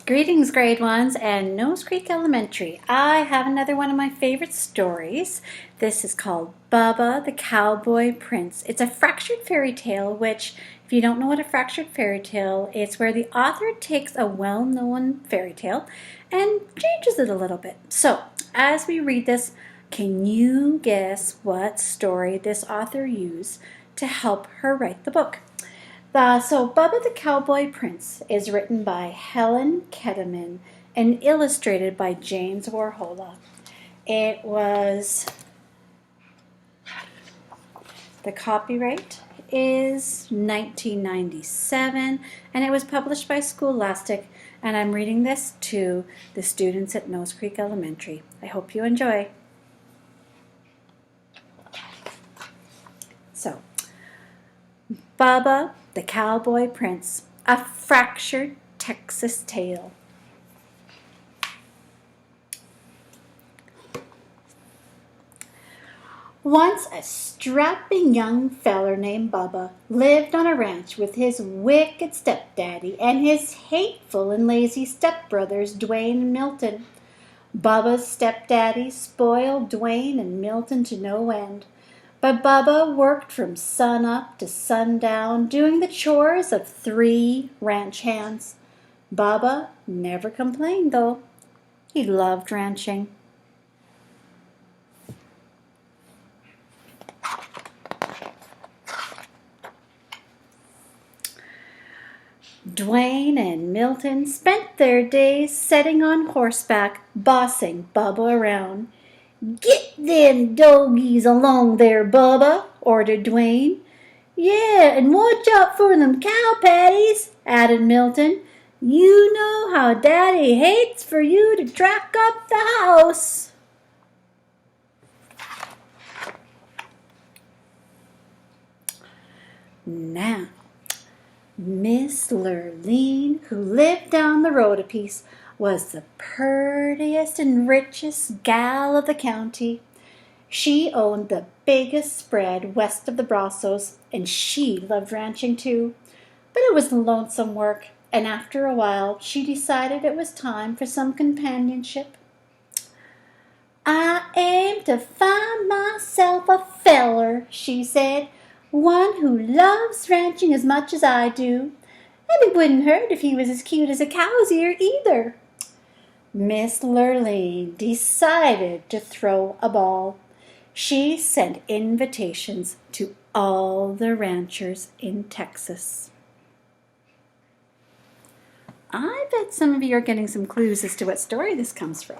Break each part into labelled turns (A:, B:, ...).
A: Greetings, grade ones and Nose Creek Elementary. I have another one of my favorite stories. This is called Bubba the Cowboy Prince. It's a fractured fairy tale, which, if you don't know what a fractured fairy tale is, where the author takes a well-known fairy tale and changes it a little bit. So, as we read this, can you guess what story this author used to help her write the book? So Bubba the Cowboy Prince is written by Helen Ketterman and illustrated by James Warhola. The copyright is 1997 and it was published by Scholastic, and I'm reading this to the students at Nose Creek Elementary. I hope you enjoy. So, Bubba the Cowboy Prince, a fractured Texas tale. Once a strapping young feller named Bubba lived on a ranch with his wicked stepdaddy and his hateful and lazy stepbrothers Dwayne and Milton. Bubba's stepdaddy spoiled Dwayne and Milton to no end. But Bubba worked from sunup to sundown, doing the chores of 3 ranch hands. Bubba never complained, though. He loved ranching. Dwayne and Milton spent their days sitting on horseback, bossing Bubba around. "Get them dogies along there, Bubba," ordered Dwayne. "Yeah, and watch out for them cow patties," added Milton. "You know how Daddy hates for you to track up the house." Now, Miss Lurleen, who lived down the road a piece, was the purtiest and richest gal of the county. She owned the biggest spread west of the Brazos, and she loved ranching too. But it was lonesome work, and after a while she decided it was time for some companionship. "I aim to find myself a feller," she said, "one who loves ranching as much as I do. And it wouldn't hurt if he was as cute as a cow's ear either." Miss Lurleen decided to throw a ball. She sent invitations to all the ranchers in Texas. I bet some of you are getting some clues as to what story this comes from.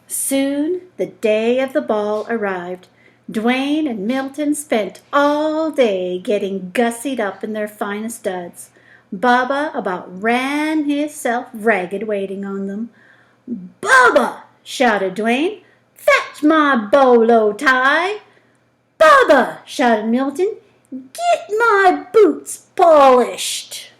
A: Soon the day of the ball arrived. Dwayne and Milton spent all day getting gussied up in their finest duds. Bubba about ran himself ragged waiting on them. "Bubba!" shouted Dwayne. "Fetch my bolo tie!" "Bubba!" shouted Milton. "Get my boots polished!"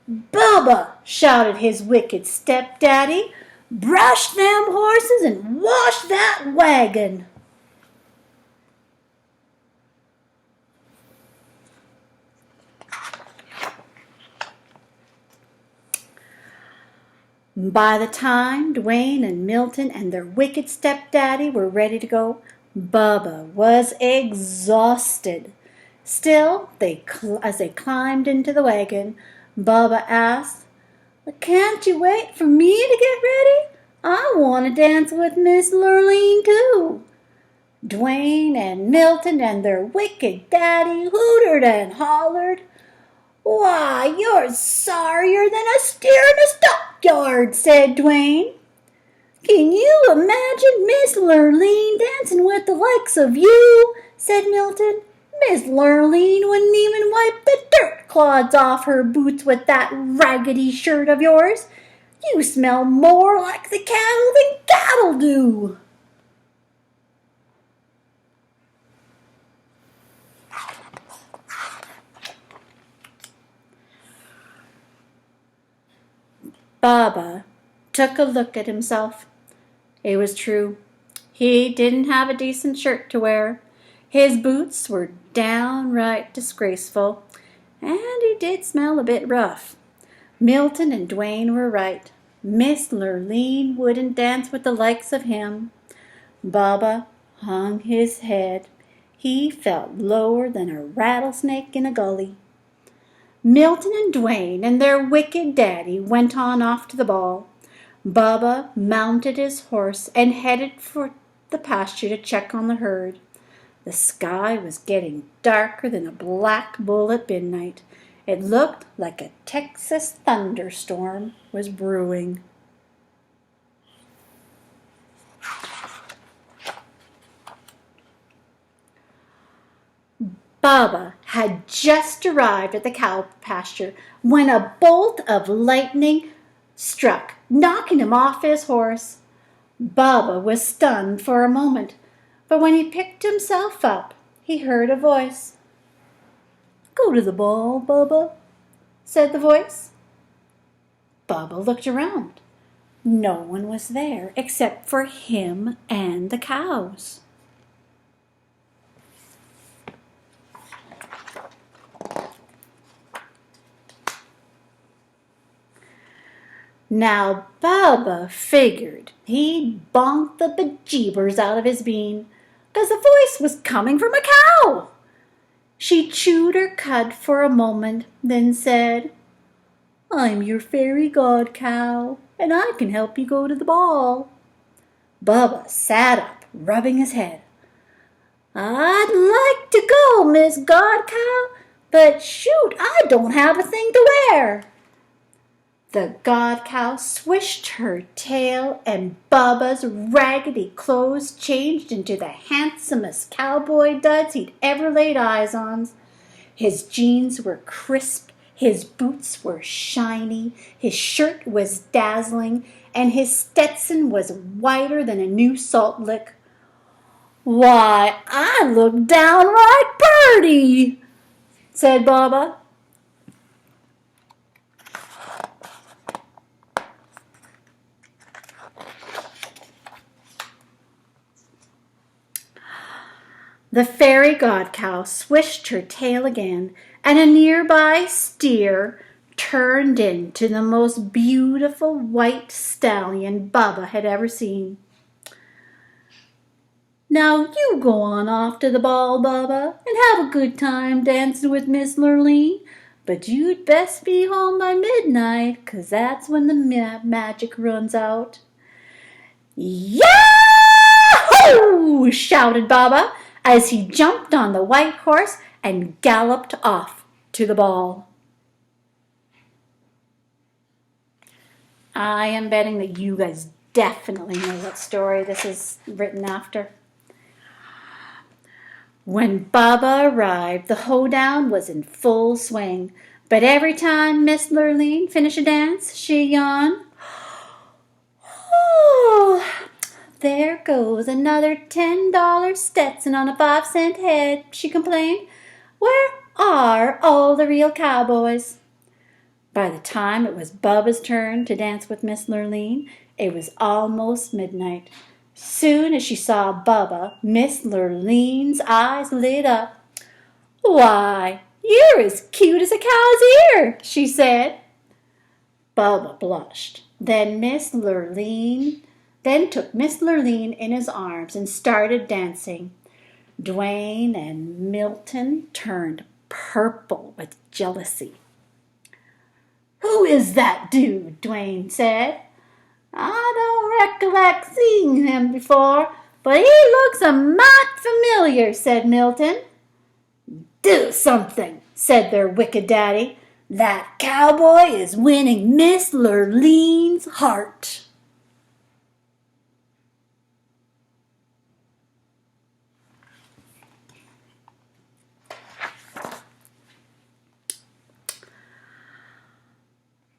A: "Bubba!" shouted his wicked stepdaddy. "Brush them horses and wash that wagon!" By the time Dwayne and Milton and their wicked stepdaddy were ready to go, Bubba was exhausted. Still, as they climbed into the wagon, Bubba asked, "Can't you wait for me to get ready? I want to dance with Miss Lurleen too." Dwayne and Milton and their wicked daddy hootered and hollered. "Why, you're sorrier than a steer in a stockyard," said Dwayne. "Can you imagine Miss Lurleen dancing with the likes of you?" said Milton. "Miss Lurleen wouldn't even wipe the dirt clods off her boots with that raggedy shirt of yours. You smell more like the cattle than cattle do." Bubba took a look at himself. It was true. He didn't have a decent shirt to wear. His boots were downright disgraceful, and he did smell a bit rough. Milton and Dwayne were right. Miss Lurleen wouldn't dance with the likes of him. Baba hung his head. He felt lower than a rattlesnake in a gully. Milton and Dwayne and their wicked daddy went on off to the ball. Baba mounted his horse and headed for the pasture to check on the herd. The sky was getting darker than a black bull at midnight. It looked like a Texas thunderstorm was brewing. Baba had just arrived at the cow pasture when a bolt of lightning struck, knocking him off his horse. Baba was stunned for a moment, but when he picked himself up, he heard a voice. "Go to the ball, Baba," said the voice. Baba looked around. No one was there except for him and the cows. Now Baba figured he'd bonked the bejeebers out of his bean, 'cause the voice was coming from a cow. She chewed her cud for a moment, then said, "I'm your fairy god cow, and I can help you go to the ball." Baba sat up, rubbing his head. "I'd like to go, Miss God Cow, but shoot, I don't have a thing to wear." The God Cow swished her tail, and Baba's raggedy clothes changed into the handsomest cowboy duds he'd ever laid eyes on. His jeans were crisp, his boots were shiny, his shirt was dazzling, and his Stetson was whiter than a new salt lick. "Why, I look downright purty," said Baba. The fairy god cow swished her tail again, and a nearby steer turned into the most beautiful white stallion Baba had ever seen. "Now you go on off to the ball, Baba, and have a good time dancing with Miss Lurleen, but you'd best be home by midnight, 'cause that's when the magic runs out." "Yahoo!" shouted Baba, as he jumped on the white horse and galloped off to the ball. I am betting that you guys definitely know what story this is written after. When Baba arrived, the hoedown was in full swing, but every time Miss Lurleen finished a dance, she yawned. "Oh, there goes another $10 Stetson on a 5-cent head," she complained. "Where are all the real cowboys?" By the time it was Baba's turn to dance with Miss Lurleen, it was almost midnight. Soon as she saw Baba, Miss Lurleen's eyes lit up. "Why, you're as cute as a cow's ear," she said. Baba blushed. Then took Miss Lurleen in his arms and started dancing. Dwayne and Milton turned purple with jealousy. "Who is that dude?" Dwayne said. "I don't recollect seeing him before, but he looks a mite familiar," said Milton. "Do something," said their wicked daddy. "That cowboy is winning Miss Lurleen's heart."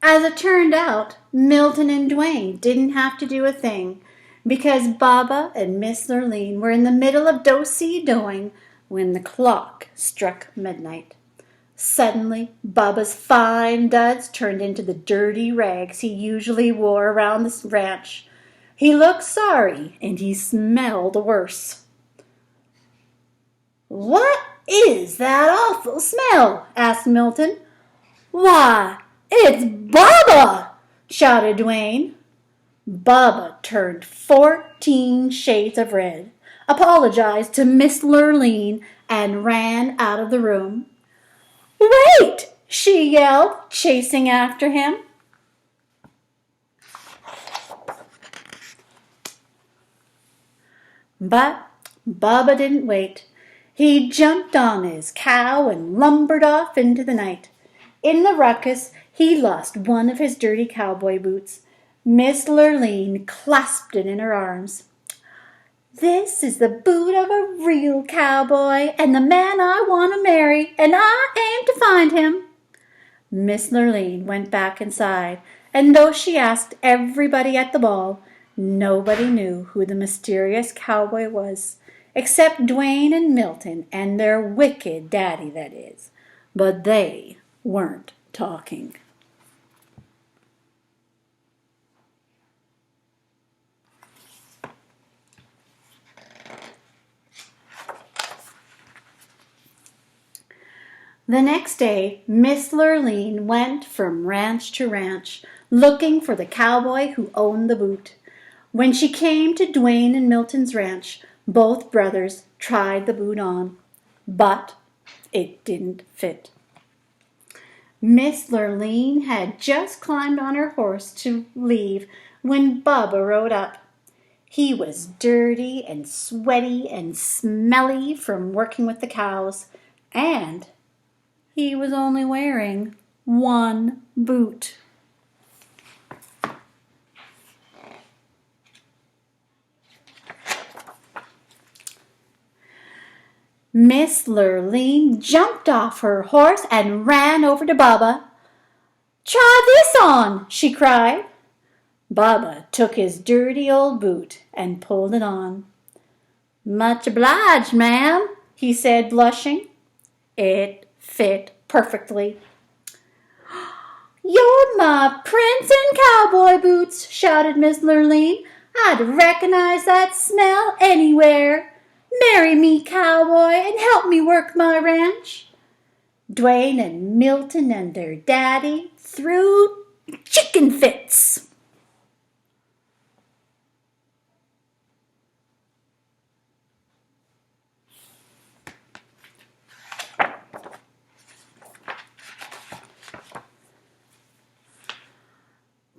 A: As it turned out, Milton and Dwayne didn't have to do a thing, because Baba and Miss Lurleen were in the middle of do-si-doing when the clock struck midnight. Suddenly, Baba's fine duds turned into the dirty rags he usually wore around the ranch. He looked sorry and he smelled worse. "What is that awful smell?" asked Milton. "Why, it's Baba!" shouted Dwayne. Baba turned 14 shades of red, apologized to Miss Lurleen, and ran out of the room. "Wait!" she yelled, chasing after him. But Baba didn't wait. He jumped on his cow and lumbered off into the night. In the ruckus, he lost one of his dirty cowboy boots. Miss Lurleen clasped it in her arms. "This is the boot of a real cowboy and the man I want to marry, and I aim to find him." Miss Lurleen went back inside, and though she asked everybody at the ball, nobody knew who the mysterious cowboy was, except Dwayne and Milton and their wicked daddy, that is. But they weren't talking. The next day, Miss Lurleen went from ranch to ranch, looking for the cowboy who owned the boot. When she came to Dwayne and Milton's ranch, both brothers tried the boot on, but it didn't fit. Miss Lurleen had just climbed on her horse to leave when Baba rode up. He was dirty and sweaty and smelly from working with the cows, and he was only wearing one boot. Miss Lurleen jumped off her horse and ran over to Baba. "Try this on," she cried. Baba took his dirty old boot and pulled it on. "Much obliged, ma'am," he said, blushing. It fit perfectly. "You're my prince and cowboy boots," shouted Miss Lurleen. "I'd recognize that smell anywhere. Marry me, cowboy, and help me work my ranch." Dwayne and Milton and their daddy threw chicken fits.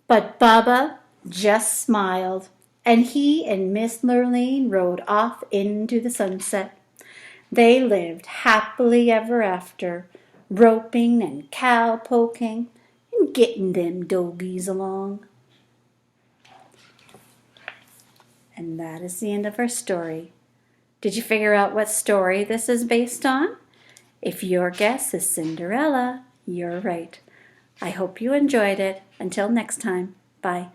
A: But Baba just smiled, and he and Miss Lurleen rode off into the sunset. They lived happily ever after, roping and cow poking and getting them dogies along. And that is the end of our story. Did you figure out what story this is based on? If your guess is Cinderella, you're right. I hope you enjoyed it. Until next time, bye.